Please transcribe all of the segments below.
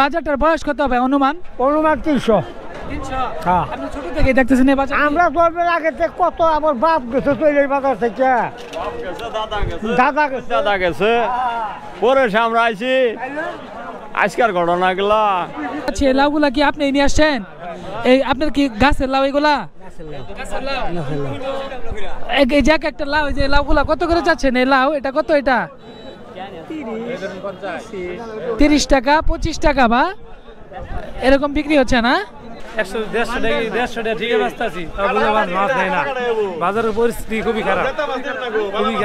বাজারটার বয়স কত হবে অনুমান? অনুমান 300। হ্যাঁ, আপনি ছোট থেকে দেখতেছেন এই বাজার? আমরা জন্মের আগে থেকে কত আমার বাপ গেছে তো এই বাজার থেকে, দাদা গেছে পরে আমরা আইছি আজকের ঘটনাগুলা। আচ্ছা, এই লাউগুলা কি আপনি নিয়ে আসছেন? এই আপনার কি গাছের লাউ এগুলা? এই যে একটা লাউ, এই যে লাউগুলা কত করে যাচ্ছেন? এই লাউ এটা কত? এটা 30 টাকা 25 টাকা বা এরকম বিক্রি হচ্ছে না? 100-150 টাকা ঠিক আছে। বাজারের পরিস্থিতি খুবই খারাপ।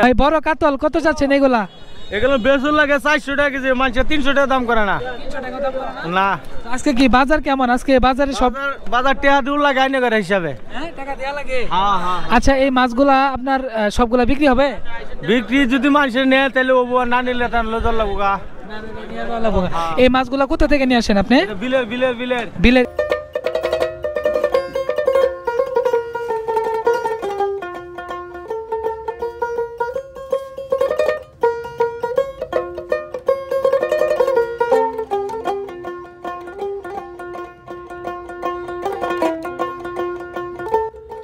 এই বড় কাতল কত যাচ্ছেন এগুলা? এগুলো বেসন লাগে 400 টাকা কেজি, মানুষ 300 টাকা দাম করে না। না, আজকে কি বাজার কেমন? আজকে বাজারে সব বাজার টাকা দূর লাগে আইনে করে হিসাবে। টাকা দেয়া লাগে। হ্যাঁ। আচ্ছা, এই মাছগুলা আপনার সবগুলা বিক্রি হবে? বিক্রি যদি মানুষের নেয় তাহলে ও না নিলে তার লজর লাগবো গা। এই মাছগুলা কোথা থেকে নিয়ে আসেন আপনি? বিলের।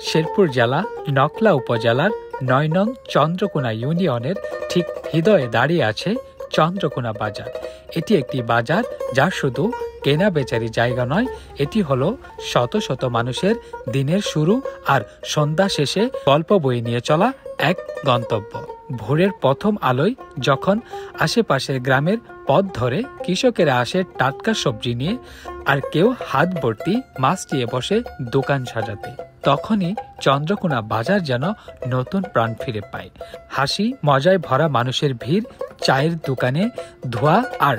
শেরপুর জেলা নকলা উপজেলার ৯ নং চন্দ্রকোনা ইউনিয়নের ঠিক হৃদয়ে দাঁড়িয়ে আছে চন্দ্রকোনা বাজার। এটি একটি বাজার যা শুধু কেনা বেচারি জায়গা নয়, এটি হলো শত শত মানুষের দিনের শুরু আর সন্ধ্যা শেষে গল্প বই নিয়ে চলা এক গন্তব্য। ভোরের প্রথম আলোয় যখন আশেপাশের গ্রামের পথ ধরে কৃষকেরা আসে টাটকা সবজি নিয়ে, আর কেউ হাত ভর্তি মাছ নিয়ে বসে দোকান সাজাতে, তখনই চন্দ্রকোনা বাজার যেন নতুন প্রাণ ফিরে পায়। হাসি মজায় ভরা মানুষের ভিড়, চায়ের দোকানে ধোয়া আর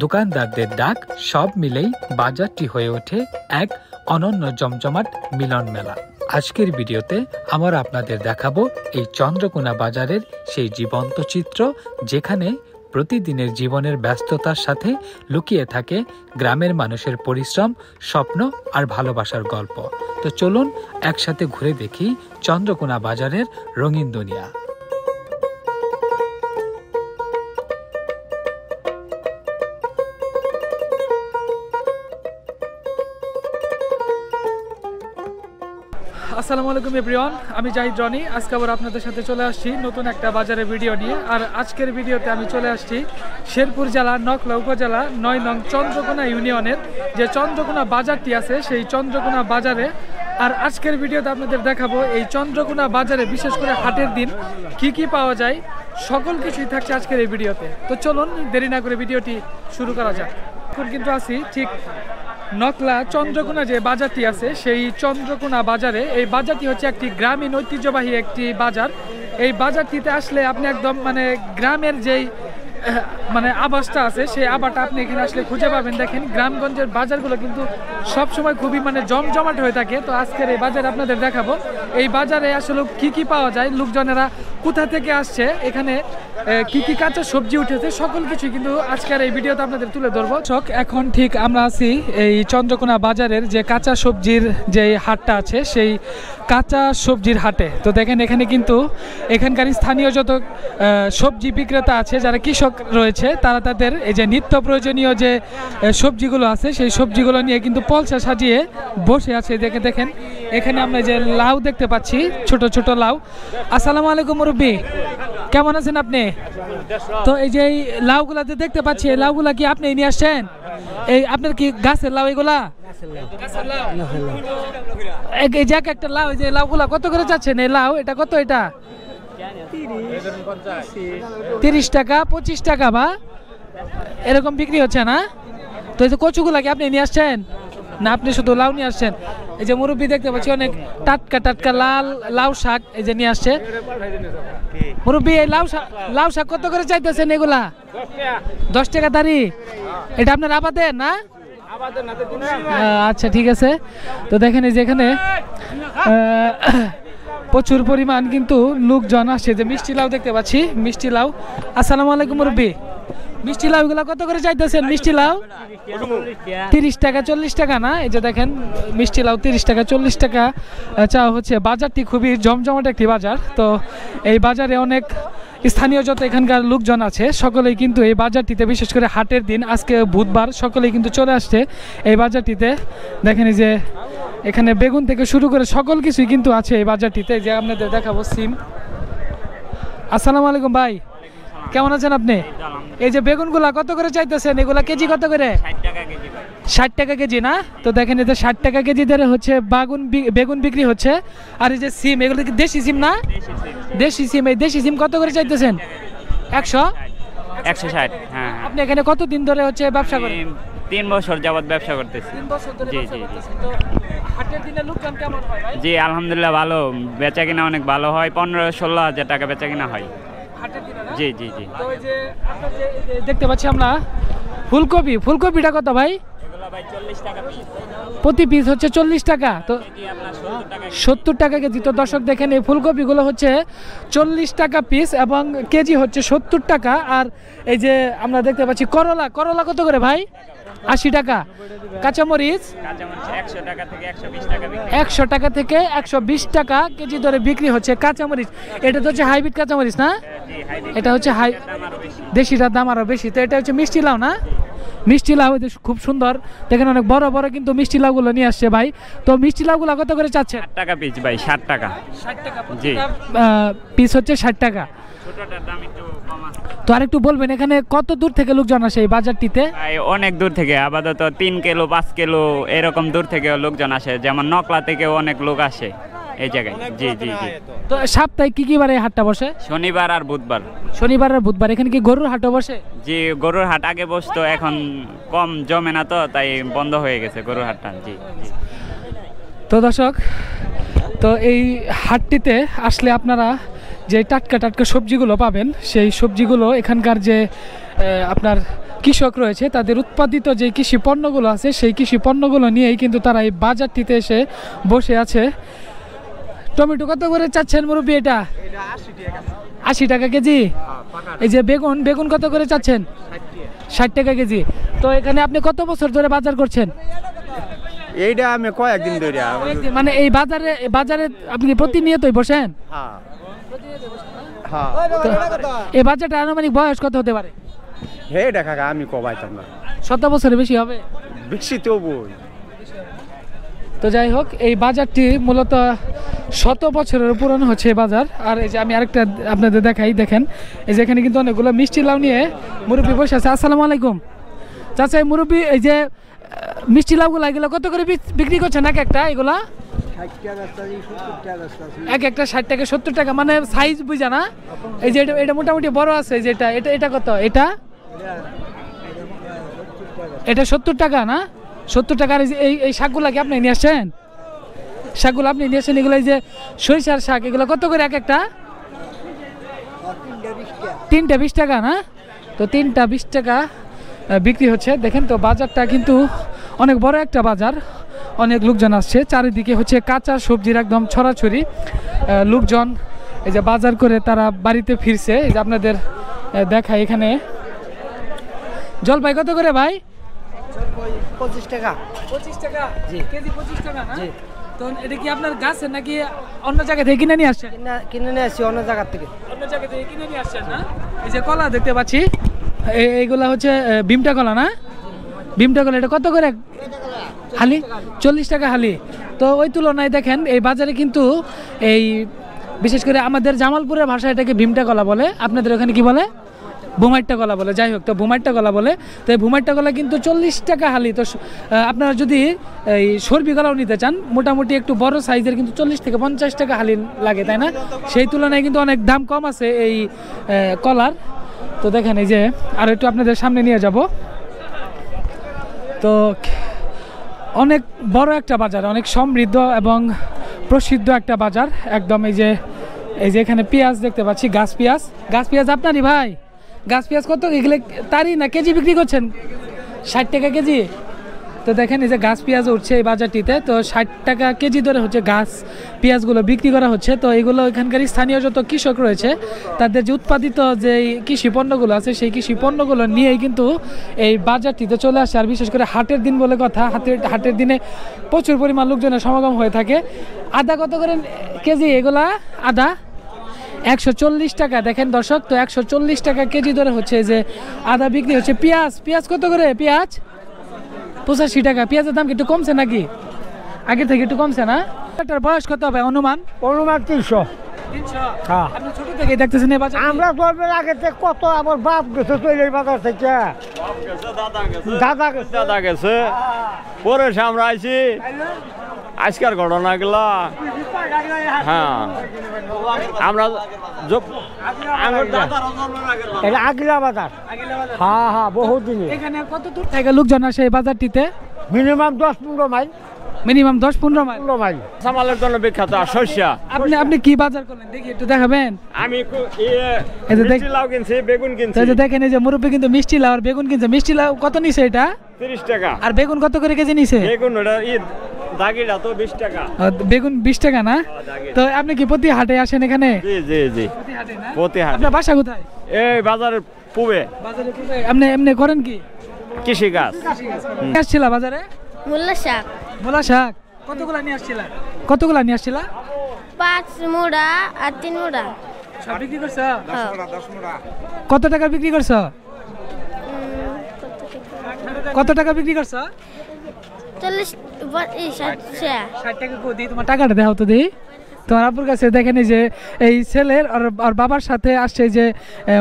দোকানদারদের ডাক, সব মিলেই বাজারটি হয়ে ওঠে এক অনন্য জমজমাট মিলন মেলা। আজকের ভিডিওতে আমরা আপনাদের দেখাবো এই চন্দ্রকোনা বাজারের সেই জীবন্ত চিত্র, যেখানে প্রতিদিনের জীবনের ব্যস্ততার সাথে লুকিয়ে থাকে গ্রামের মানুষের পরিশ্রম, স্বপ্ন আর ভালোবাসার গল্প। তো চলুন একসাথে ঘুরে দেখি চন্দ্রকোনা বাজারের রঙিন দুনিয়া। আসসালামু আলাইকুম এভরিওয়ান, আমি জাহিদ রনি। আজকে আবার আপনাদের সাথে চলে আসছি নতুন একটা বাজারের ভিডিও নিয়ে। আর আজকের ভিডিওতে আমি চলে আসছি শেরপুর জেলার নকলা উপজেলা ৯ নং চন্দ্রকোনা ইউনিয়নের যে চন্দ্রকোনা বাজারটি আছে, সেই চন্দ্রকোনা বাজারে। আর আজকের ভিডিওতে আপনাদের দেখাবো এই চন্দ্রকোনা বাজারে বিশেষ করে হাটের দিন কি কি পাওয়া যায়, সকল কিছুই থাকছে আজকের এই ভিডিওতে। তো চলুন দেরি না করে ভিডিওটি শুরু করা যাক। এখন কিন্তু আছি ঠিক নকলা চন্দ্রকোনা যে বাজারটি আছে, সেই চন্দ্রকোনা বাজারে। এই বাজারটি হচ্ছে একটি গ্রামীণ ঐতিহ্যবাহী একটি বাজার। এই বাজারটিতে আসলে আপনি একদম মানে গ্রামের যেই মানে আবাসটা আছে, সেই আবাসটা আপনি এখানে আসলে খুঁজে পাবেন। দেখেন গ্রামগঞ্জের বাজারগুলো কিন্তু সবসময় খুবই মানে জমজমাট হয়ে থাকে। তো আজকের এই বাজারে আপনাদের দেখাবো এই বাজারে আসলে কি কি পাওয়া যায়, লোকজনেরা কোথা থেকে আসছে, এখানে কি কি কাঁচা সবজি উঠেছে, সকল কিছু কিন্তু আজকের এই ভিডিওতে আপনাদের তুলে ধরবো। এখন ঠিক আমরা আছি এই চন্দ্রকোনা বাজারের যে কাঁচা সবজির যে হাটটা আছে, সেই কাঁচা সবজির হাটে। তো দেখেন এখানে কিন্তু এখানকার স্থানীয় যত সবজি বিক্রেতা আছে, যারা কৃষক রয়েছে, তারা তাদের এই যে নিত্য প্রয়োজনীয় যে সবজিগুলো আছে, সেই সবজিগুলো নিয়ে কিন্তু পলসা সাজিয়ে বসে আছে। দেখেন এখানে আমরা যে লাউ দেখতে পাচ্ছি, ছোট ছোট লাউ। আসসালামু আলাইকুম মুরব্বি, কেমন আছেন আপনি? তো এই যে লাউগুলাতে দেখতে পাচ্ছি, এই লাউগুলা কি আপনি নিয়ে আসছেন? এই আপনার কি গাছের লাউ এগুলা? এই যে একটা লাউ, এই যে লাউগুলা কত করে যাচ্ছেন? এই লাউ এটা কত? এটা 30 টাকা 25 টাকা বা এরকম বিক্রি হচ্ছে না? তো এই যে কচুগুলা কি আপনি নিয়ে আসছেন না আপনি শুধু লাউ নিয়ে আসছেন? এই যে মুরব্বি দেখতে পাচ্ছি অনেক টাটকা টাটকা লাউ শাক এই যে নিয়ে আসছে। মুরব্বি এই লাউ শাক কত করে চাইতেছেন এগুলা? 10 টাকা দাঁড়ি। এটা আপনার আবাদের না? আচ্ছা ঠিক আছে। তো দেখেন এই যে এখানে প্রচুর পরিমাণ কিন্তু লোকজন আসছে। যে মিষ্টি লাউ দেখতে পাচ্ছি, মিষ্টি লাউ। আসসালামু আলাইকুম মুরব্বি, মিষ্টি লাউ গুলা কত করে চাইতেছেন? মিষ্টি লাউ 30 টাকা 40 টাকা না? এই যে দেখেন মিষ্টি লাউ 30 টাকা 40 টাকা চাওয়া হচ্ছে। বাজারটি খুবই জমজমাট একটি বাজার। তো এই বাজারে অনেক স্থানীয় যত এখানকার লোকজন আছে সকলেই কিন্তু এই বাজারটিতে, বিশেষ করে হাটের দিন আজকে বুধবার, সকলেই কিন্তু চলে আসছে এই বাজারটিতে। দেখেন এই যে এখানে বেগুন থেকে শুরু করে সকল কিছুই কিন্তু আছে এই বাজারটিতে। যে আপনাদের দেখাবো সিম। আসসালামু আলাইকুম ভাই, কেমন আছেন আপনি? এই যে বেগুনগুলা কত করে চাইতেছেন? এগুলা কেজি কত করে? 60 টাকা কেজি না? তো দেখেন এতে 60 টাকা কেজি ধরে হচ্ছে বেগুন বিক্রি হচ্ছে। আর এই যে সিম, এগুলো কি দেশি সিম না? দেশি সিম। এই দেশি সিম কত করে চাইতেছেন? 160। হ্যাঁ, আপনি এখানে কতদিন ধরে হচ্ছে ব্যবসা করেন? 3 বছর যাবত ব্যবসা করতেছি। 3 বছর ধরে জি, ব্যবসা জি, জি। করতেছেন। তো হাটের দিনে লোকজন কেমন হয় ভাই? জি, আলহামদুলিল্লাহ ভালো, বেচা কিনা অনেক ভালো হয়। 15-16 হাজার টাকা বেচা কিনা হয়। হাটের দিনে না? জি, জি, জি। তো এই যে আপনার যে এই যে দেখতে পাচ্ছি আমরা ফুলকপিটা কত ভাই? এগুলো ভাই 40 টাকা পিস। প্রতি পিস হচ্ছে 40 টাকা। তো কেজি আপনার 70 টাকা। 70 টাকা কেজি। তো দর্শক দেখেন এই ফুলকপিগুলো হচ্ছে 40 টাকা পিস এবং কেজি হচ্ছে 70 টাকা। আর এই যে আমরা দেখতে পাচ্ছি করলা কত করে ভাই? 80 টাকা। কাঁচামরিচ কাঁচামরিচ 100 টাকা থেকে 120 টাকা বিক্রি। 100 টাকা থেকে 120 টাকা কেজি দরে বিক্রি হচ্ছে কাঁচামরিচ। এটা তো হচ্ছে হাইব্রিড কাঁচামরিচ না? জি, হাইব্রিড। এটা হচ্ছে দাম আরো বেশি। দেশিটার দাম আরও বেশি। তো এটা হচ্ছে মিষ্টি লাউ না? মিষ্টি লাউ এটা খুব সুন্দর, দেখেন অনেক বড় বড় কিন্তু মিষ্টি লাউগুলো নিয়ে আসছে ভাই। তো মিষ্টি লাউগুলো কত করে চাচ্ছেন? 60 টাকা পিস ভাই, 60 টাকা। 60 টাকা জি। পিস হচ্ছে 60 টাকা। ছোটটার দাম একটু কম আছে। তো আরেকটু বলবেন এখানে কত দূর থেকে লোকজন আসে এই বাজারটিতে? ভাই অনেক দূর থেকে, আপাতত 3 কিলো 5 কিলো এরকম দূর থেকে লোকজন আসে। যেমন নকলা থেকেও অনেক লোক আসে এই জায়গায়। জি, জি, জি। তো সপ্তাহে কি বারে এই হাটটা বসে? শনিবার আর বুধবার। শনিবার আর বুধবার। এখানে কি গরুর হাটও বসে? জি, গরুর হাট আগে বসতো, এখন কম জমে না, তো তাই বন্ধ হয়ে গেছে গরুর হাটটা। জি, জি। তো দর্শক, তো এই হাটটিতে আসলে আপনারা যে টাটকা সবজিগুলো পাবেন, সেই সবজিগুলো এখানকার যে আপনার কৃষক রয়েছে তাদের উৎপাদিত যে কৃষি পণ্যগুলো আছে সেই কৃষি পণ্যগুলো নিয়েই কিন্তু তারা এই বাজারটিতে এসে বসে আছে। টমেটো কত করে চাচ্ছেন মুরব্বী? এটা 80 টাকা কেজি। এই যে বেগুন কত করে চাচ্ছেন? 60 টাকা কেজি। তো এখানে আপনি কত বছর ধরে বাজার করছেন? এইটা আমি কয়েকদিন ধরে। কয়েকদিন। মানে এই বাজারে আপনি কি প্রতিনিয়তই বসেন? হ্যাঁ, তো এই বাজারটা আনুমানিক বয়স কত হতে পারে? হে দেখা আমি কবাইতাম না, 7 বছরের বেশি হবে। বেশি তো বই। তো যাই হোক, এই বাজারটি মূলত 100 বছরের পুরনো হচ্ছে এই বাজার। আর এই যে আমি আরেকটা আপনাদের দেখাই, দেখেন এই যে এখানে কিন্তু অনেকগুলো মিষ্টি লাউ নিয়ে মুরব্বী বসে আছে। আসসালামু আলাইকুম চাচা। এই মুরব্বী, এই যে মিষ্টি লাউগুলো এগুলো কত করে বিক্রি করছেন এক একটা? এগুলা এক একটা 60 টাকা 70 টাকা, মানে সাইজ বুঝা না? এই যে এটা মোটামুটি বড় আছে, যে এটা কত? এটা 70 টাকা না? 70 টাকার। এই শাকগুলা কি আপনি নিয়ে আসছেন? শাকগুলো আপনি নিয়ে আসছেন? এগুলো এই যে সরিষার শাক, এগুলো কত করে এক একটা? 3টা 20 টাকা না? তো 3টা 20 টাকা বিক্রি হচ্ছে। দেখেন তো বাজারটা কিন্তু অনেক বড় একটা বাজার, অনেক লোকজন আসছে। চারিদিকে হচ্ছে কাঁচা সবজির একদম ছড়াছড়ি। লোকজন এই যে বাজার করে তারা বাড়িতে ফিরছে। এই যে আপনাদের দেখায় এখানে জলপাই কত করে ভাই? 25 টাকা। 25 টাকা কেজি। 25 টাকা না? তো এটা কি আপনার গাছের নাকি অন্য জায়গা থেকে কিনে নিয়ে আসছেন? কিনে নিয়ে আসছি অন্য জায়গা থেকে। অন্য জায়গা থেকে কিনে নিয়ে আসছেন না? এই যে কলা দেখতে পাচ্ছি, এইগুলা হচ্ছে ভীমটা কলা না? ভীমটা কলা এটা কত করে হালি? 40 টাকা হালি। তো ওই তুলনায় দেখেন এই বাজারে কিন্তু এই বিশেষ করে আমাদের জামালপুরের ভাষায় এটাকে ভীমটা কলা বলে, আপনাদের ওখানে কি বলে? ভুমাইট্টা কলা বলে। যাই হোক, তো ভুমাইট্টা কলা বলে। তো এই ভুমাইট্টা কলা কিন্তু 40 টাকা হালি। তো আপনারা যদি এই সর্বি কলাও নিতে চান, মোটামুটি একটু বড় সাইজের, কিন্তু 40 থেকে 50 টাকা হালি লাগে, তাই না? সেই তুলনায় কিন্তু অনেক দাম কম আছে এই কলার। তো দেখেন এই যে আর একটু আপনাদের সামনে নিয়ে যাব। তো অনেক বড় একটা বাজার, অনেক সমৃদ্ধ এবং প্রসিদ্ধ একটা বাজার একদম। এই যে এখানে পেঁয়াজ দেখতে পাচ্ছি, গাছ পেঁয়াজ আপনারই ভাই? গাছ পেঁয়াজ কত এগুলো তারই না কেজি বিক্রি করছেন? 60 টাকা কেজি। তো দেখেন এই যে গাছ পেঁয়াজ উঠছে এই বাজারটিতে। তো 60 টাকা কেজি ধরে হচ্ছে গাছ পেঁয়াজগুলো বিক্রি করা হচ্ছে। তো এগুলো এখানকার স্থানীয় যত কৃষক রয়েছে তাদের যে উৎপাদিত যে কৃষি পণ্যগুলো আছে সেই কৃষি পণ্যগুলো নিয়েই কিন্তু এই বাজারটিতে চলে আসে। আর বিশেষ করে হাটের দিন বলে কথা, হাটের দিনে প্রচুর পরিমাণ লোকজনের সমাগম হয়ে থাকে। আদা কত করে কেজি? এগুলা আদা 140 টাকা। দেখেন দর্শক, তো 140 টাকা কেজি ধরে হচ্ছে যে আদা বিক্রি হচ্ছে। পেঁয়াজ পেঁয়াজ কত করে? পেঁয়াজ 85 টাকা। পেঁয়াজের দাম কি একটু কমছে নাকি? আগে থেকে একটু কমছে না? এটার বয়স কত হবে অনুমান? অনুমান 300। 300। হ্যাঁ। আপনি ছোট থেকে দেখতেছেন এই বাজার? আমরা জন্মের আগে থেকে কত আমার বাপ গেছে তৈরি বাজার থেকে, দাদা গেছে পরে আমরা আইছি আজকের ঘটনাগুলা। হ্যাঁ আমরা এটা আগিলা বাজার। হ্যাঁ হ্যাঁ, বহুত দিন। এখানে কত দূর থেকে লোকজন আসে এই বাজারটিতে? Minimum 10-15 mile. Minimum 10-15 mile. 15 mile. সামালের জন্য বিখ্যাত শস্য। আপনি কি বাজার করলেন দেখি একটু দেখাবেন? আমি এই যে মিষ্টি লাউ কিনছি, বেগুন কিনছি। তো এই যে দেখেন, এই যে মুরব্বি কিন্তু মিষ্টি লাউ আর বেগুন কিনছে। মিষ্টি লাউ কত নিছে এটা? 30 টাকা। আর বেগুন কত করে কেজি নিছে? বেগুন ওটা দাগিটা তো 20 টাকা। বেগুন 20 টাকা না? তো আপনি কি প্রতি হাটে আসেন এখানে? জি জি জি, প্রতি হাটে না? প্রতি হাটে। আপনার বাসা কোথায়? এই বাজারের পূবে। বাজারে কোথায়? আপনি এমনি করেন কি? কৃষি কাজ। আসছিলা বাজারে? মূলা শাক মূলা শাক কতগুলা নিয়ে আসছিলা? কতগুলা নিয়ে আসছিলা? 5 মুড়া আর 3 মুড়া। সব বিক্রি করছো? হ্যাঁ। কত টাকা বিক্রি করছো? কত টাকা বিক্রি করছো? 40 60 টাকা কো দিই। তোমার টাকাটা দাও তো দিই। তোমার আপুর কাছে দেখেন এই যে এই ছেলের আর বাবার সাথে আসছে যে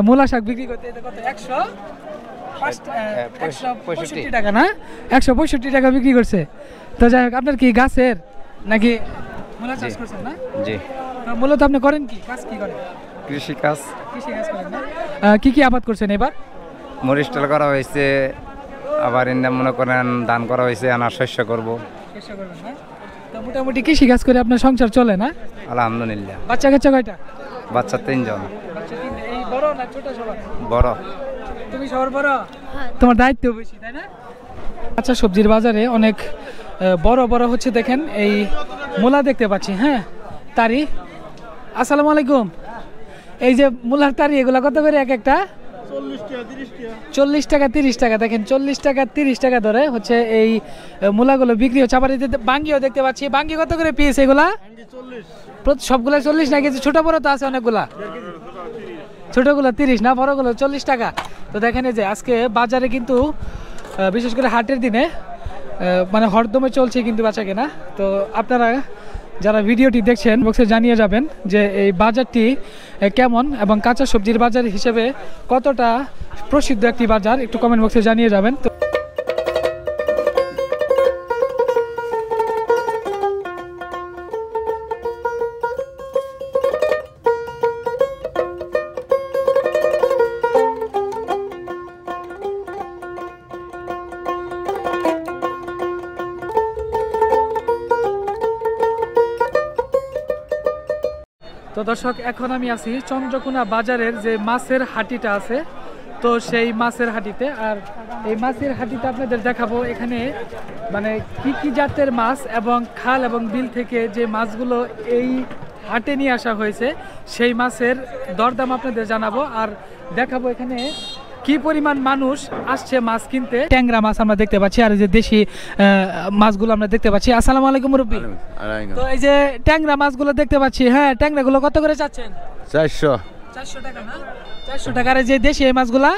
মূলা শাক বিক্রি করতে। এটা কত? 165 টাকা না? 165 টাকা বিক্রি করছে। তো যাই হোক, আপনার কি গাছের নাকি মূলা চাষ করছেন না? জি, তো মূলত আপনি করেন কি কাজ? কি করেন? কৃষি কাজ। কৃষি কাজ করেন না? কি কি আবাদ করছেন এবার? মরিচ টাল করা হয়েছে, আবার ইন্দা মনে করেন ধান করা হয়েছে, আনার শস্য করব। চেষ্টা করবেন না? তো মোটামুটি কৃষি কাজ করে আপনার সংসার চলে না? আলহামদুলিল্লাহ। বাচ্চা কাচ্চা কয়টা? বাচ্চা 3 জন। বাচ্চা তিনটে। এই বড় না ছোট সবার? বড়। তুমি সবার বড়? তোমার দায়িত্ব বেশি তাই না? আচ্ছা, সবজির বাজারে অনেক বড় বড় হচ্ছে দেখেন এই মূলা দেখতে পাচ্ছি। হ্যাঁ, তারি। আসসালামু আলাইকুম। এই যে মূলার তারি, এগুলা কত করে এক একটা? 40 টাকা 30 টাকা। দেখেন 40 টাকা 30 টাকা ধরে হচ্ছে এই মূলাগুলো বিক্রি হচ্ছে। আবার এই যে বাঙ্গিও দেখতে পাচ্ছি। বাঙ্গি কত করে পিস এগুলা? সবগুলা 40 না? কিছু ছোট বড় তো আছে অনেকগুলা। ছোটগুলো 30 না, বড়গুলো 40 টাকা। তো দেখেন এই যে আজকে বাজারে কিন্তু বিশেষ করে হাটের দিনে মানে হরদমে চলছে কিন্তু বেচা কেনা। তো আপনারা যারা ভিডিওটি দেখছেন বক্সে জানিয়ে যাবেন যে এই বাজারটি কেমন এবং কাঁচা সবজির বাজার হিসেবে কতটা প্রসিদ্ধ একটি বাজার, একটু কমেন্ট বক্সে জানিয়ে যাবেন। তো তো দর্শক, এখন আমি আছি চন্দ্রকোনা বাজারের যে মাছের হাটিটা আছে, তো সেই মাছের হাটিতে। আর এই মাছের হাটিতে আপনাদের দেখাবো এখানে মানে কি কি জাতের মাছ এবং খাল এবং বিল থেকে যে মাছগুলো এই হাটে নিয়ে আসা হয়েছে সেই মাছের দরদাম আপনাদের জানাবো। আর দেখাবো এখানে কি পরিমাণ মানুষ আসছে মাছ কিনতে। ট্যাংরা মাছ আমরা দেখতে পাচ্ছি, আর এই যে দেশি মাছগুলো আমরা দেখতে পাচ্ছি। আসসালামু আলাইকুম মুরব্বি। তো এই যে ট্যাংরা মাছগুলো দেখতে পাচ্ছি, হ্যাঁ, ট্যাংরাগুলো কত করে চাচ্ছেন? 400 টাকা না? 400 টাকা। আর যে দেশি এই মাছগুলা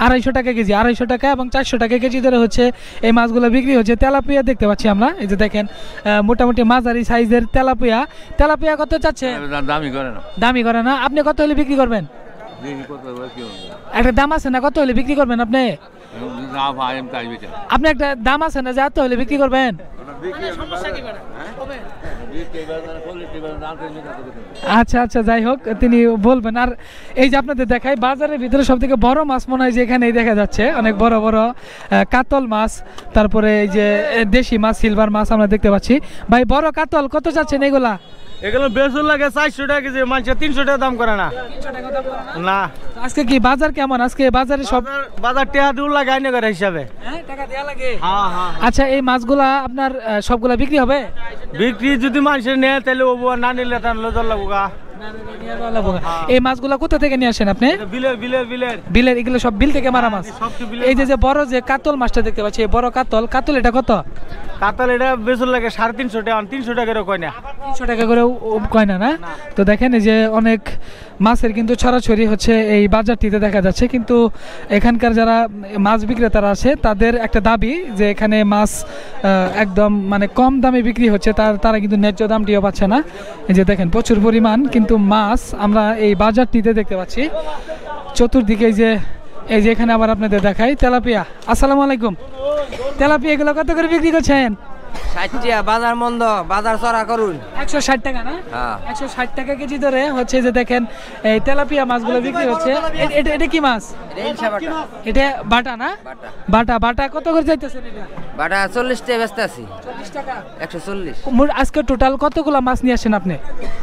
250 টাকা কেজি। 250 টাকা এবং 400 টাকা কেজি ধরে হচ্ছে এই মাছগুলো বিক্রি হচ্ছে। তেলাপিয়া দেখতে পাচ্ছি আমরা, এই যে দেখেন মোটামুটি মাঝারি সাইজের তেলাপিয়া। তেলাপিয়া কত চাচ্ছেন? দামি করে না? আপনি কত হলে বিক্রি করবেন? একটা দাম আছে না, কত হলে বিক্রি করবেন আপনি? আপনি একটা দাম আছে না যে এত হলে বিক্রি করবেন? আচ্ছা আচ্ছা, যাই হোক, তিনি বলবেন। আর এই যে আপনাদের দেখাই বাজারের ভিতরে সব থেকে বড় মাছ মনে হয় যে এখানেই দেখা যাচ্ছে, অনেক বড় বড় কাতল মাছ, তারপরে এই যে দেশি মাছ, সিলভার মাছ আমরা দেখতে পাচ্ছি। ভাই, বড় কাতল কত চাচ্ছেন এগুলা? এগুলো বেসন লাগে 400 টাকা কেজি, মানুষ 300 টাকা দাম করে না। 300 টাকা দাম করে না? না। আজকে কি বাজার কেমন? আজকে বাজারে সব বাজার টাকা দূর লাগে আইনে করে হিসাবে। হ্যাঁ, টাকা দেয়া লাগে। হ্যাঁ হ্যাঁ। আচ্ছা, এই মাছগুলা আপনার সবগুলা বিক্রি হবে? বিক্রি যদি মানুষের নেয় তাহলে ও না নিলে তার লজর লাগবো গা। এই মাছগুলো কোথা থেকে নিয়ে আসেন আপনি? বিলের বিলের বিলের বিলের, এগুলো সব বিল থেকে মারা মাছ। এই যে যে বড় যে কাতল মাছটা দেখতে পাচ্ছি, এই বড় কাতল এটা কত? কাতাল এটা বেচুর লাগে 350 টাকা, 300 টাকা করে কয় না, 300 টাকা করে কয় না? তো দেখেন এই যে অনেক মাছের কিন্তু ছড়াছড়ি হচ্ছে এই বাজারটিতে দেখা যাচ্ছে, কিন্তু এখানকার যারা মাছ বিক্রেতারা আছে তাদের একটা দাবি যে এখানে মাছ একদম মানে কম দামে বিক্রি হচ্ছে, তারা কিন্তু ন্যায্য দামটিও পাচ্ছে না। এই যে দেখেন প্রচুর পরিমাণ কিন্তু মাছ আমরা এই বাজারটিতে দেখতে পাচ্ছি চতুর্দিকে। এই যে এখানে আবার আপনাদের দেখাই তেলাপিয়া। আসসালামু আলাইকুম। তেলাপিয়া এগুলো কত করে বিক্রি করছেন? 60 টাকা, বাজার মন্দ, বাজার চড়া করুন। 160 টাকা না? 160 টাকা কেজি ধরে হচ্ছে যে দেখেন এই তেলাপিয়া মাছগুলো বিক্রি হচ্ছে। এটা কি মাছ? এটা বাটা না? বাটা কত করে যাইতেছেন এটা? বাটা 40 টাকা ব্যস্ত আছি। 40 টাকা? 140। আজকে টোটাল কতগুলো মাছ নিয়ে আসেন আপনি?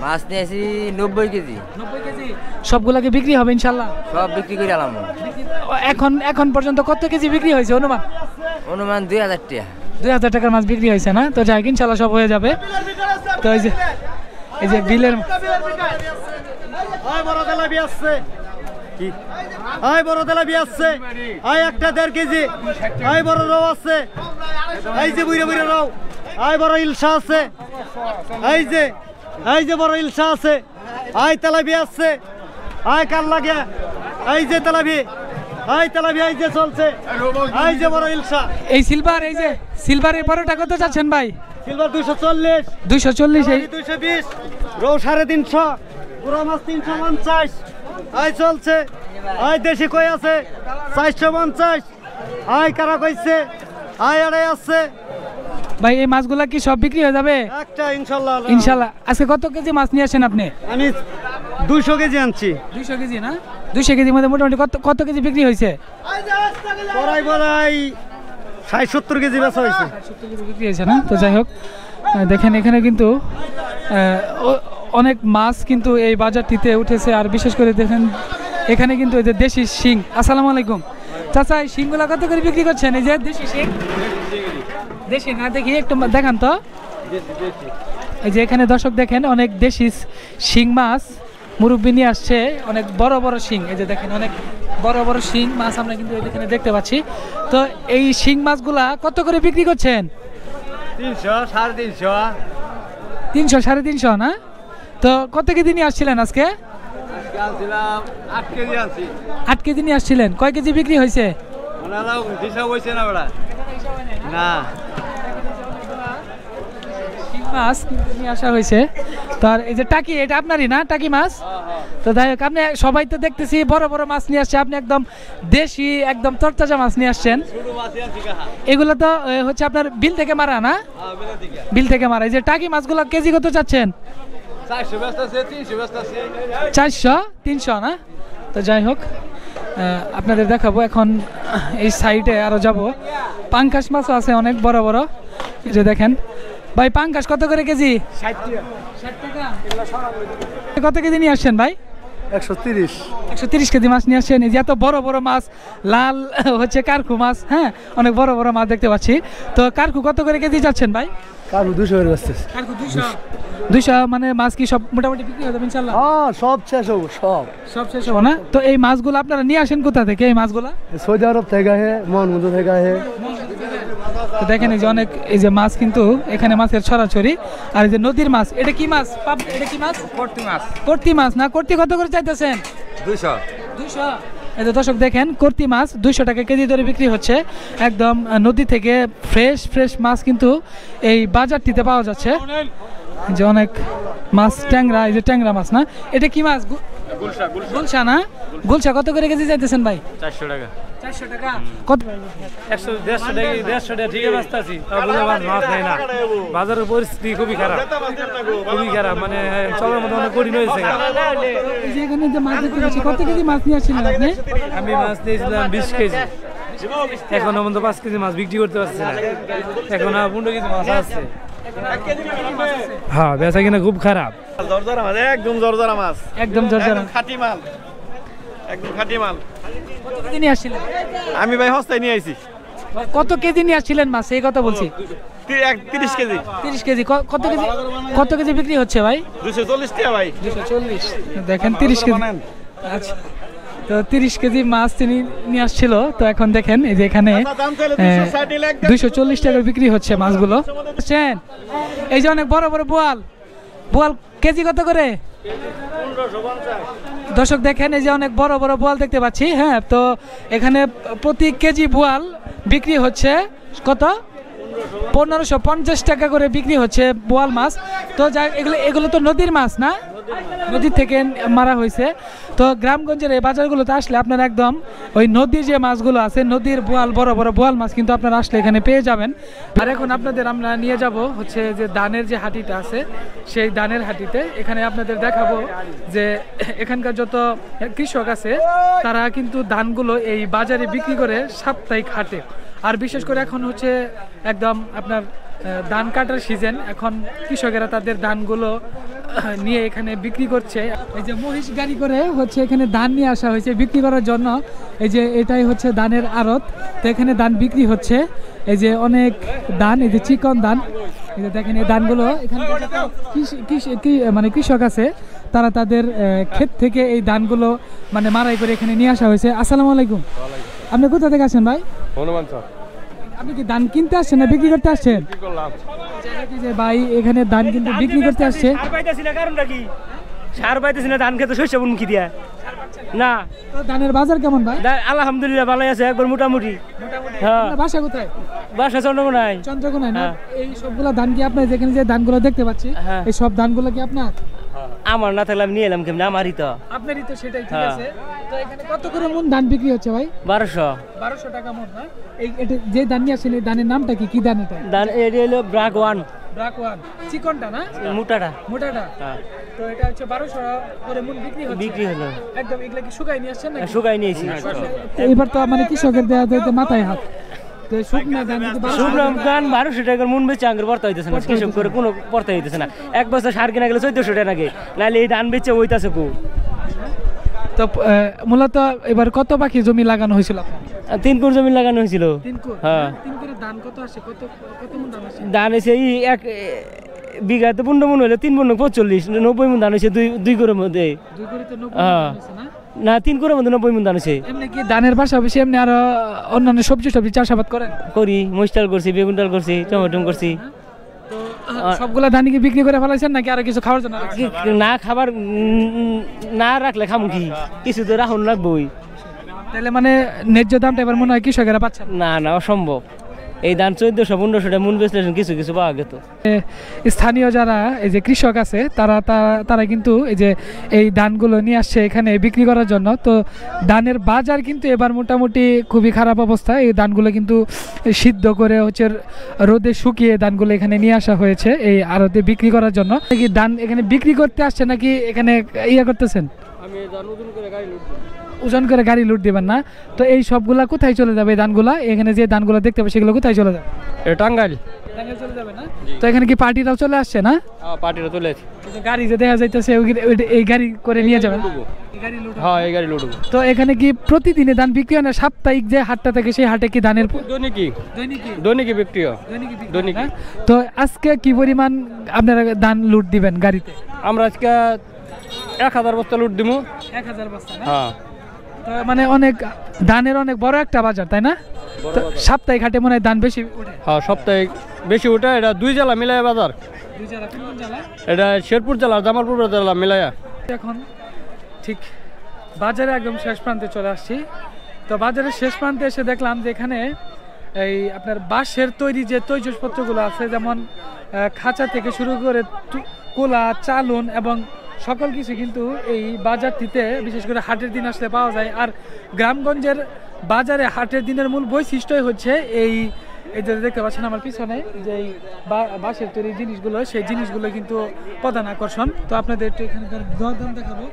মাছ নিয়েছি 90 কেজি। 90 কেজি সবগুলাকে বিক্রি হবে ইনশাআল্লাহ? সব বিক্রি করে আলাম। এখন পর্যন্ত কত কেজি বিক্রি হয়েছে অনুমান? অনুমান 2000 টাকা। 2000 টাকার মাছ বিক্রি হয়েছে না? তো যাই ইনশাআল্লাহ সব হয়ে যাবে। তো এই যে বিলের বড় তেলাপি আসছে কি? বড় তেলাপি আসছে, একটা 1.5 কেজি। বড় রৌ আছে, এই যে বুড়ে বুড়ে রৌ। বড় ইলশা আছে, এই যে বড় ইলশা আছে। তেলাপি আসছে, কার লাগে। এই যে তেলাপি, তেলাপি এই যে চলছে। এই যে বড় ইলশা। এই সিলভারের বড়টা কত চাচ্ছেন ভাই? সিলভার 240। 240। এই 220। রৌ 350। পুরো মাছ 350। চলছে। দেশি কই আছে 450। কারা কইছে। আড়াই আছে। ভাই এই মাছগুলা কি সব বিক্রি হয়ে যাবে? একটা ইনশাআল্লাহ। ইনশাআল্লাহ। আজকে কত কেজি মাছ নিয়ে আসেন আপনি? আমি 200 কেজি আনছি। 200 কেজি না? 200 কেজির মধ্যে মোটামুটি কত কেজি বিক্রি হয়েছে? বড়াই 60-70 কেজি বেচা হয়েছে। 70 কেজি বিক্রি হয়েছে না? তো যাই হোক দেখেন এখানে কিন্তু অনেক মাছ কিন্তু এই বাজারটিতে উঠেছে। আর বিশেষ করে দেখেন এখানে কিন্তু এই যে দেশি শিং। আসসালামু আলাইকুম চাচা, এই শিংগুলা কত করে বিক্রি করছেন? এই যে দেশি শিং। দেশি না? দেখি একটু দেখান তো। এই যে এখানে দর্শক দেখেন অনেক দেশি শিং মাছ মুরব্বি নিয়ে আসছে, অনেক বড় বড় শিং। এই যে দেখেন অনেক বড় বড় শিং মাছ আমরা কিন্তু এখানে দেখতে পাচ্ছি। তো এই শিং মাছগুলা কত করে বিক্রি করছেন? 300, 350। 300, 350 না? তো কত কেজি নিয়ে আসছিলেন আজকে? 8 কেজি আনছি। 8 কেজি নিয়ে আসছিলেন। কয় কেজি বিক্রি হয়েছে? না, মাছ নিয়ে আসা হয়েছে। তার এই যে টাকি, এটা আপনারই না টাকি মাছ? তো যাই হোক আপনি সবাই তো দেখতেছি বড় বড় মাছ নিয়ে আসছে, আপনি একদম দেশি একদম তরতাজা মাছ নিয়ে আসছেন। এগুলো তো হচ্ছে আপনার বিল থেকে মারা না? বিল থেকে মারা। এই যে টাকি মাছগুলো কেজি কত চাচ্ছেন? 400, 300 না? তো যাই হোক আপনাদের দেখাবো এখন এই সাইডে আরো যাব। পাঙ্কাশ মাছও আছে অনেক বড় বড়। এই যে দেখেন ভাই পাঙ্কাশ কত করে কেজি? 60 টাকা। কত কেজি নিয়ে আসছেন ভাই? 130। 130 কেজি মাছ নিয়ে আসছেন। এই যে এত বড় বড় মাছ, লাল হচ্ছে কারকু মাছ। হ্যাঁ, অনেক বড় বড় মাছ দেখতে পাচ্ছি। তো কারকু কত করে কেজি যাচ্ছেন ভাই? কারু 200 করে আসছে। কারকু 200 মানে মাছ কি সব মোটামুটি বিক্রি হয়ে যাবে ইনশাআল্লাহ? সব শেষ হবে, সব শেষ হবে না? তো এই মাছগুলো আপনারা নিয়ে আসেন কোথা থেকে? এই মাছগুলো সৌদি আরব থেকে আহে, মোহনগঞ্জ থেকে আহে। তো দেখেন এই যে অনেক এই যে মাছ কিন্তু এখানে মাছের ছড়াছড়ি। আর এই যে নদীর মাছ, এটা কি মাছ? এটা কি মাছ? কর্তি মাছ না? কর্তি কত করে চাইতেছেন? 200। এই যে দর্শক দেখেন কর্তি মাছ 200 টাকা কেজি ধরে বিক্রি হচ্ছে। একদম নদী থেকে ফ্রেশ মাছ কিন্তু এই বাজারটিতে পাওয়া যাচ্ছে। যে অনেক মাছ ট্যাংরা, এই যে ট্যাংরা মাছ না? এটা কি মাছ? গুলশা না? গুলশা কত করে কেজি চাইতেছেন ভাই? 400 টাকা। 400 টাকা। কত? 150 টাকা ঠিক আছে আছি। মাছ নাই না, বাজারের পরিস্থিতি খুবই খারাপ, মানে চলার মতো অনেক কঠিন হয়েছে। এই যে এখানে যে মাছ দেখতে পাচ্ছি, কত কেজি মাছ নিয়ে আসছিলেন আপনি? আমি মাছ নিয়েছিলাম 20 কেজি। এখন পর্যন্ত 5 কেজি মাছ বিক্রি করতে পারছি না। এখন 15 কেজি মাছ আছে। হ্যাঁ, বেচা কিনা খুব খারাপ। জর্জরা মাছ, একদম জর্জরা মাছ, একদম জর্জরা খাঁটি মাল, একদম খাঁটি মাল। কত কেজি নিয়ে আসছিলেন? আমি ভাই হস্তায় নিয়ে আইছি। কত কেজি নিয়ে আসছিলেন মাছ এই কথা বলছি? 30 কেজি 30 কেজি কত কেজি বিক্রি হচ্ছে ভাই? 240 টাকা ভাই। 240 দেখেন 30 কেজি। আচ্ছা, তো 30 কেজি মাছ তিনি নিয়ে আসছিল। তো এখন দেখেন এই যে এখানে 240 টাকা বিক্রি হচ্ছে মাছগুলো। বুঝছেন? এই যে অনেক বড় বড় বোয়াল কেজি কত করে? দর্শক দেখেন এই যে অনেক বড় বড় বোয়াল দেখতে পাচ্ছি। হ্যাঁ, তো এখানে প্রতি কেজি বোয়াল বিক্রি হচ্ছে কত? 1550 টাকা করে বিক্রি হচ্ছে বোয়াল মাছ। তো যা এগুলো তো নদীর মাছ না, নদীর থেকে মারা হয়েছে। তো গ্রামগঞ্জের এই বাজারগুলোতে আসলে আপনারা একদম ওই নদীর যে মাছগুলো আছে, নদীর বোয়াল, বড় বড় বোয়াল মাছ কিন্তু আপনারা আসলে এখানে পেয়ে যাবেন। আর এখন আপনাদের আমরা নিয়ে যাব হচ্ছে যে ধানের যে হাটিটা আছে, সেই ধানের হাটিতে। এখানে আপনাদের দেখাবো যে এখানকার যত কৃষক আছে তারা কিন্তু ধানগুলো এই বাজারে বিক্রি করে সাপ্তাহিক হাটে। আর বিশেষ করে এখন হচ্ছে একদম আপনার ধান কাটার সিজন, এখন কৃষকেরা তাদের ধানগুলো নিয়ে এখানে বিক্রি করছে। এই যে মহিষ গাড়ি করে হচ্ছে এখানে ধান নিয়ে আসা হয়েছে বিক্রি করার জন্য। এই যে এটাই হচ্ছে ধানের আড়ত। তো এখানে ধান বিক্রি হচ্ছে। এই যে অনেক ধান, এই যে চিকন ধান, এই যে দেখেন এই ধানগুলো এখানকার মানে কৃষক আছে তারা তাদের ক্ষেত থেকে এই ধানগুলো মানে মারাই করে এখানে নিয়ে আসা হয়েছে। আসসালামু আলাইকুম, আপনি কোথা থেকে আসেন ভাই? হনুমান স্যার। আপনি কি ধান কিনতে আসছেন না বিক্রি করতে আসছেন? যে ভাই এখানে ধান কিন্তু বিক্রি করতে আসছে। সার পাইতেছি না, কারণটা কি? সার পাইতেছি না, ধান খেতে শস্য বুন কি দিয়া না। ধানের বাজার কেমন ভাই? আলহামদুলিল্লাহ ভালোই আছে, একবার মোটামুটি। হ্যাঁ, বাসা কোথায়? বাসা চন্দ্রকোনায়। চন্দ্রকোনায় না? এই সবগুলা ধান কি আপনার যেখানে যে ধানগুলো দেখতে পাচ্ছি, এই সব ধানগুলো কি আপনার? আমার না থাকলে আমি নিয়ে এলাম কেমন? আমারই তো। আপনারই তো, সেটাই ঠিক আছে। তো এখানে কত করে মন ধান বিক্রি হচ্ছে ভাই? 1200 টাকা মন না? এই এটা যে ধান নিয়ে আসেন এই ধানের নামটা কি? কি ধান এটা? ধান এটা হলো ব্রাক ওয়ান। চিকনটা না? মোটাটা। হ্যাঁ। তো এটা হচ্ছে 1200 করে মন বিক্রি হলো। একদম এগুলা কি শুকাই নিয়ে আসছেন নাকি? শুকাই নিয়েছি। এবার তো মানে কৃষকের দেয়া মাথায় হাত। তো শুকনা ধান 1200 টাকার মন বেচে আঙ্গুর পড়তে হইতেছে না, কৃষক করে কোনো পড়তে হইতেছে না। এক বছর সার কিনা গেলে 1400 টাকা লাগে, নাহলে এই ধান বেচে হইতাছে কো। তো মূলত এবার কত বাকি জমি লাগানো হয়েছিল আপনার? 3 কোর জমি লাগানো হয়েছিল। 3 কোর? হ্যাঁ। 3 কোরে ধান কত আসে? কত মন ধান আসে? ধান এসে এই এক বিঘাতে 15 মন হইলে 3 মন 45, 90 মন ধান হয়েছে দুই কোরের মধ্যে। 2 কোরে তো 90 মন হয়েছে না? না, 3 কোরের মধ্যে 90 মন ধান হয়েছে। এমনি কি ধানের পাশাপাশি এমনি আরো অন্যান্য সবজি চাষাবাদ করেন? করি, মরিচ করছি, বেগুন ডাল করছি, টমেটো করছি। তো সবগুলা ধান কি বিক্রি করে ফেলাইছেন নাকি আরো কিছু খাওয়ার জন্য? না, খাবার না রাখলে খামু কি? কিছু তো রাখুন রাখবই। তাহলে মানে ন্যায্য দামটা এবার মনে হয় কৃষকেরা পাচ্ছেন না? না, অসম্ভব। এই ধান 1400-1500 টাকা মন বেচলে কিছু পাওয়া যেত। স্থানীয় যারা এই যে কৃষক আছে তারা কিন্তু এই যে এই ধানগুলো নিয়ে আসছে এখানে বিক্রি করার জন্য। তো ধানের বাজার কিন্তু এবার মোটামুটি খুবই খারাপ অবস্থা। এই ধানগুলো কিন্তু সিদ্ধ করে হচ্ছে রোদে শুকিয়ে ধানগুলো এখানে নিয়ে আসা হয়েছে এই আড়তে বিক্রি করার জন্য। কি ধান এখানে বিক্রি করতে আসছে নাকি এখানে ইয়ে করতেছেন? আমি ধান ওজন করে গাড়ি লুট ওজন করে গাড়ি লুট দিবেন না? তো এই সবগুলা কোথায় চলে যাবে? এই ধানগুলা এখানে যে ধানগুলো দেখতে পাবে সেগুলো কোথায় চলে যাবে? টাঙ্গাইল চলে যাবে না? তো এখানে কি পার্টিরাও চলে আসছে না? পার্টিরা চলে আসছে। গাড়ি যে দেখা যাইতেছে এই গাড়ি করে নিয়ে যাবেন? হ্যাঁ, এই গাড়ি লুটবো। তো এখানে কি প্রতিদিনে ধান বিক্রি হয় না সাপ্তাহিক যে হাটটা থাকে সেই হাটে কি ধানের দৈনিকই বিক্রি হয়? দৈনিক। তো আজকে কি পরিমাণ আপনারা ধান লুট দিবেন গাড়িতে? আমরা আজকে 1000 বস্তা লুট দিব। 1000 বস্তা? হ্যাঁ। তো মানে অনেক ধানের অনেক বড় একটা বাজার, তাই না? তো সাপ্তাহিক হাটে মনে হয় ধান বেশি ওঠে? হ্যাঁ, সাপ্তাহিক বেশি ওঠে। এটা 2 জেলা মিলায় বাজার। 2 জেলা? কোন জেলা? এটা শেরপুর জেলা, জামালপুর জেলা মিলায়া। এখন ঠিক বাজারে একদম শেষ প্রান্তে চলে আসছি। তো বাজারের শেষ প্রান্তে এসে দেখলাম যে এখানে এই আপনার বাঁশের তৈরি যে তৈজসপত্রগুলো আছে, যেমন খাঁচা থেকে শুরু করে কোলা, চালুন এবং সকল কিছু কিন্তু এই বাজারটিতে বিশেষ করে হাটের দিন আসলে পাওয়া যায়। আর গ্রামগঞ্জের বাজারে হাটের দিনের মূল বৈশিষ্ট্যই হচ্ছে এই যে দেখতে পাচ্ছেন আমার পিছনে যে এই বাঁশের তৈরি জিনিসগুলো, সেই জিনিসগুলো কিন্তু প্রধান আকর্ষণ। তো আপনাদের একটু এখানকার দরদাম দেখাবো।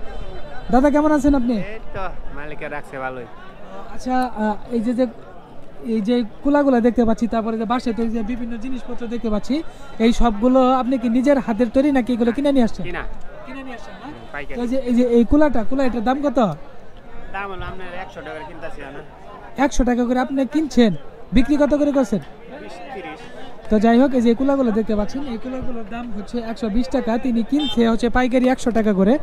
দাদা কেমন আছেন আপনি? মালিকে রাখছে ভালোই। আচ্ছা, এই যে কুলাগুলা দেখতে পাচ্ছি, তারপরে যে বাঁশের তৈরি যে বিভিন্ন জিনিসপত্র দেখতে পাচ্ছি, এই সবগুলো আপনি কি নিজের হাতের তৈরি নাকি এগুলো কিনে নিয়ে আসছেন? কিনে নিয়ে আসছেন না? এই যে এই কুলা এটার দাম কত? দাম হলো আপনার 100 টাকা কিনতাছি না। 100 টাকা করে আপনি কিনছেন, বিক্রি কত করে করছেন? তো যাই হোক, এই যে কুলাগুলো দেখতে পাচ্ছেন, এই কুলাগুলোর দাম হচ্ছে 120 টাকা। তিনি কিনছে হচ্ছে পাইকারি 100 টাকা করে।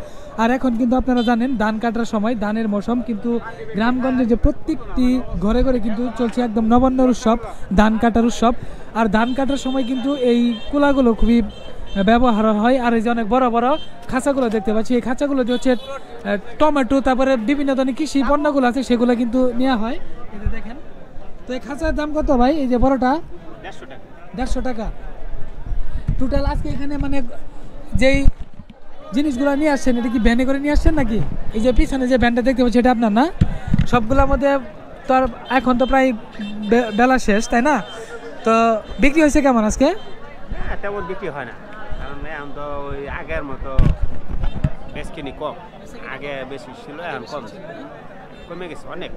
আর এখন কিন্তু আপনারা জানেন ধান কাটার সময়, ধানের মৌসুম, কিন্তু গ্রামগঞ্জে যে প্রত্যেকটি ঘরে ঘরে কিন্তু চলছে একদম নবান্নর উৎসব, ধান কাটার উৎসব। আর ধান কাটার সময় কিন্তু এই কুলাগুলো খুবই ব্যবহার হয়। আর এই যে অনেক বড় বড় খাঁচাগুলো দেখতে পাচ্ছি, এই খাঁচাগুলো যে হচ্ছে টমেটো, তারপরে বিভিন্ন ধরনের কৃষি পণ্যগুলো আছে সেগুলো কিন্তু নেওয়া হয়। এই যে দেখেন, তো এই খাঁচার দাম কত ভাই? এই যে বড়টা 150 টাকা টোটাল। আজকে এখানে মানে যেই জিনিসগুলো নিয়ে আসছেন, এটা কি ভ্যানে করে নিয়ে আসছেন নাকি? এই যে পিছনে যে ভ্যানটা দেখতে পাচ্ছি এটা আপনার না? সবগুলোর মধ্যে তো আর এখন তো প্রায় বেলা শেষ, তাই না? তো বিক্রি হয়েছে কেমন আজকে? তেমন বিক্রি হয় না, কারণ এখন তো ওই আগের মতো বেশ কিনি কম। আগে বেশি ছিল, এখন কম, কমে গেছে অনেক।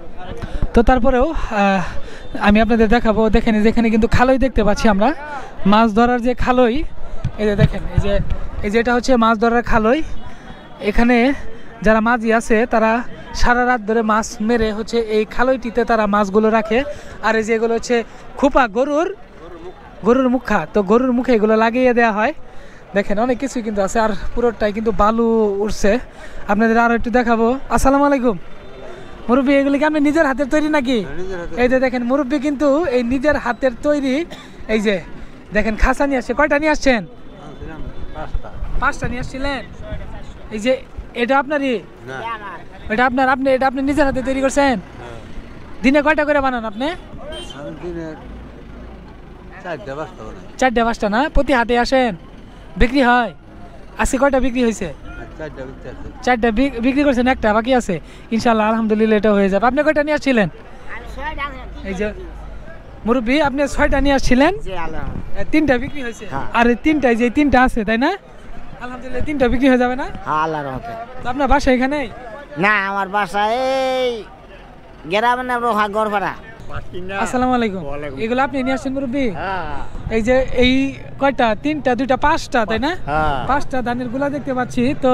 তো তারপরেও আমি আপনাদের দেখাবো, দেখেন যেখানে কিন্তু খালই দেখতে পাচ্ছি আমরা, মাছ ধরার যে খালই। এই যে দেখেন, এই যে এটা হচ্ছে মাছ ধরার খালই। এখানে যারা মাঝি আছে তারা সারা রাত ধরে মাছ মেরে হচ্ছে এই খালইটিতে তারা মাছগুলো রাখে। আর এই যে এগুলো হচ্ছে খোপা, গরুর মুখা, তো গরুর মুখে এগুলো লাগিয়ে দেওয়া হয়। দেখেন অনেক কিছু কিন্তু আছে, আর পুরোটাই কিন্তু বালু উঠছে। আপনাদের আরো একটু দেখাবো। আসসালামু আলাইকুম মুরব্বী, এগুলি কি আপনি নিজের হাতের তৈরি নাকি? এই যে দেখেন মুরব্বী কিন্তু এই নিজের হাতের তৈরি, এই যে দেখেন খাঁচা নিয়ে আসছে। কয়টা নিয়ে আসছেন? 5টা নিয়ে আসছিলেন। এই যে এটা আপনারই? এটা আপনার? এটা আপনি নিজের হাতে তৈরি করছেন? দিনে কয়টা করে বানান আপনি? 4টা 5টা না? প্রতি হাটে আসেন, বিক্রি হয়? আজকে কয়টা বিক্রি হয়েছে? 4টা বিক্রি করছেন, একটা বাকি আছে। ইনশাল্লাহ আলহামদুলিল্লাহ এটা হয়ে যাবে। আপনি কয়টা নিয়ে আসছিলেন? এই যে মুরব্বী, আপনি 6টা নিয়ে আসছিলেন, 3টা বিক্রি হয়েছে। আর 3টায় যে 3টা আছে, তাই না? আলহামদুলিল্লাহ 3টা বিক্রি হয়ে যাবে না? হ্যাঁ, আল্লাহর রহমতে। তো আপনার বাসা এখানেই? না, আমার বাসা এই গ্রামে না, রোহা গড়পাড়া। আসসালামু আলাইকুম। এগুলো আপনি নিয়ে আসছেন মুরব্বী? এই যে এই কয়টা? 3টা 2টা 5টা, তাই না? 5টা ধানের গুলা দেখতে পাচ্ছি। তো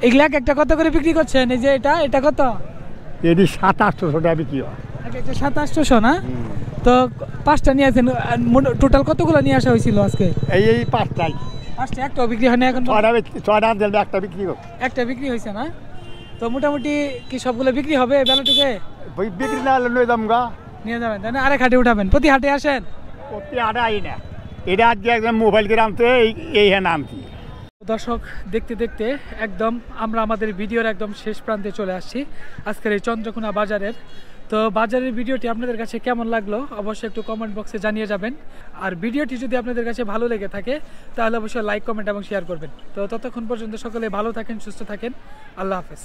এগুলা একটা কত করে বিক্রি করছেন? এই যে এটা কত? এটি 700-800 টাকা বিক্রি হয়। একটা 700-800 না? তো 5টা নিয়ে আসেন। টোটাল কতগুলো নিয়ে আসা হয়েছিল আজকে? এই 5টাই। 5টা একটাও বিক্রি হয় না এখন? 6টা দিলে একটা বিক্রি হোক। একটা বিক্রি হয়েছে না? তো মোটামুটি কি সবগুলো বিক্রি হবে বেলাটুকে? বিক্রি না হলে নিয়ে যাম গা। নিয়ে যাবেন, তাই না? আরেক হাটে উঠাবেন? প্রতি হাটে আসেন? প্রতি হাটে আই না, এটা আজকে একদম মোবাইল করে আনতে এই হ্যাঁ নামছি। দর্শক, দেখতে দেখতে একদম আমরা আমাদের ভিডিওর একদম শেষ প্রান্তে চলে আসছি আজকের এই চন্দ্রকোনা বাজারের। তো বাজারের ভিডিওটি আপনাদের কাছে কেমন লাগলো অবশ্যই একটু কমেন্ট বক্সে জানিয়ে যাবেন। আর ভিডিওটি যদি আপনাদের কাছে ভালো লেগে থাকে তাহলে অবশ্যই লাইক, কমেন্ট এবং শেয়ার করবেন। তো ততক্ষণ পর্যন্ত সকলে ভালো থাকেন, সুস্থ থাকেন। আল্লাহ হাফেজ।